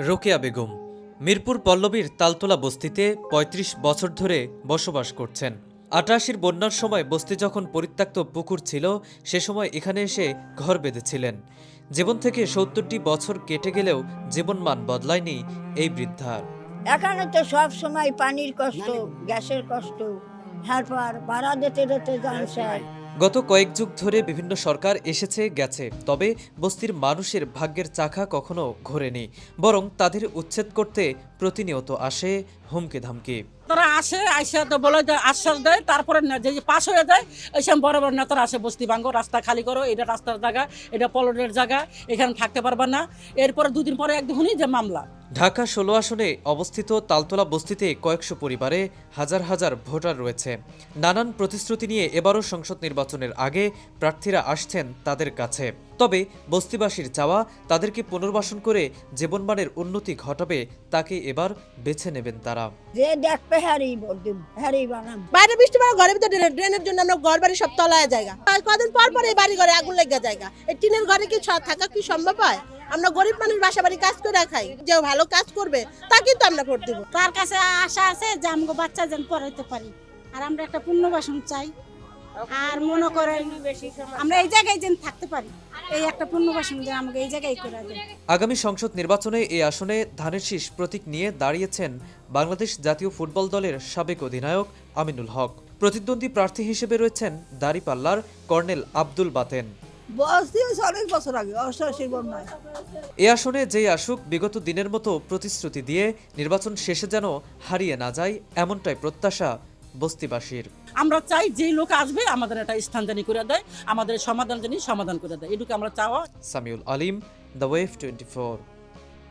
রোকেয়া বেগম মিরপুর পল্লবীর তালতলা বস্তিতে ৩৫ বছর ধরে বসবাস করছেন। ৮৮-র বন্যার সময় বস্তি যখন পরিত্যক্ত পুকুর ছিল, সে সময় এখানে এসে ঘর বেঁধেছিলেন। জীবন থেকে ৭০টি বছর কেটে গেলেও জীবনমান বদলায়নি এই বৃদ্ধার। এখানে তো সব সময় পানির কষ্ট, গ্যাসের কষ্ট, তারপর ভাড়া দিতে দিতে জানছে। গত কয়েক যুগ ধরে বিভিন্ন সরকার এসেছে গেছে, তবে বস্তির মানুষের ভাগ্যের চাকা কখনো ঘোরেনি, বরং তাদের উচ্ছেদ করতে প্রতিনিয়ত আসে হুমকি ধামকি। তারা আসে আইসা তো বলে দেয়, আশ্বাস দেয়, তারপরে যে পাশ হয়ে যায় ওইসব বড় বড় নেতারা আসে, বস্তি ভাঙ্গো, রাস্তা খালি করো, এটা রাস্তার জায়গা, এটা পলটের জায়গা, এখানে থাকতে পারবা না। এরপরে দুদিন পরে একদিন যে মামলা। ঢাকা ১৬ আসনে অবস্থিত তালতলা বস্তিতে কয়েকশো পরিবারে হাজার হাজার ভোটার রয়েছে। নানান প্রতিশ্রুতি নিয়ে এবারও সংসদ নির্বাচনের আগে প্রার্থীরা আসছেন তাদের কাছে। তবে বস্তিবাসীর চাওয়া, তাদেরকে পুনর্বাসন করে জীবনমানের উন্নতি ঘটাবে, তাকে এবার বেছে নেবেন তারা। যে দেখবে হ্যারি ভোট দিব, হ্যারি বানাম। বাইরে বৃষ্টি পড়ে ঘরের ভিতরে ড্রেনের জন্য আমরা ঘর বাড়ি সব তলায় জায়গা। আর কদিন পর পর এই বাড়ি ঘরে আগুন লেগে জায়গা। এই টিনের ঘরে কি থাকা কি সম্ভব হয়? আমরা গরিব মানুষ বাসা বাড়ি কাজ করে খাই, যে ভালো কাজ করবে তাকে তো আমরা ভোট দিব। তার কাছে আশা আছে যে আমগো বাচ্চা যেন পড়াইতে পারি, আর আমরা একটা পুনর্বাসন চাই। আর মনে করেন আমরা এই জায়গায় যেন থাকতে পারি, এই একটা পুনর্বাসন যেন আমাকে এই জায়গায় করে দেয়। আগামী সংসদ নির্বাচনে এই আসনে ধানের শীষ প্রতীক নিয়ে দাঁড়িয়েছেন বাংলাদেশ জাতীয় ফুটবল দলের সাবেক অধিনায়ক আমিনুল হক। প্রতিদ্বন্দ্বী প্রার্থী হিসেবে রয়েছেন দাঁড়িপাল্লার কর্নেল আব্দুল বাতেন। অনেক বছর আগে ৮৮-র বন্যায়। এ আসনে যেই আসুক, বিগত দিনের মতো প্রতিশ্রুতি দিয়ে নির্বাচন শেষে যেন হারিয়ে না যায়, এমনটাই প্রত্যাশা বস্তিবাসীর। আমরা চাই যে লোক আসবে আমাদের একটা স্থান জানি করে দেয়, আমাদের সমাধান জানি সমাধান করে দেয়, এটুকু আমরা চাওয়া। সামিউল আলিম, দ্য ওয়েভ 24।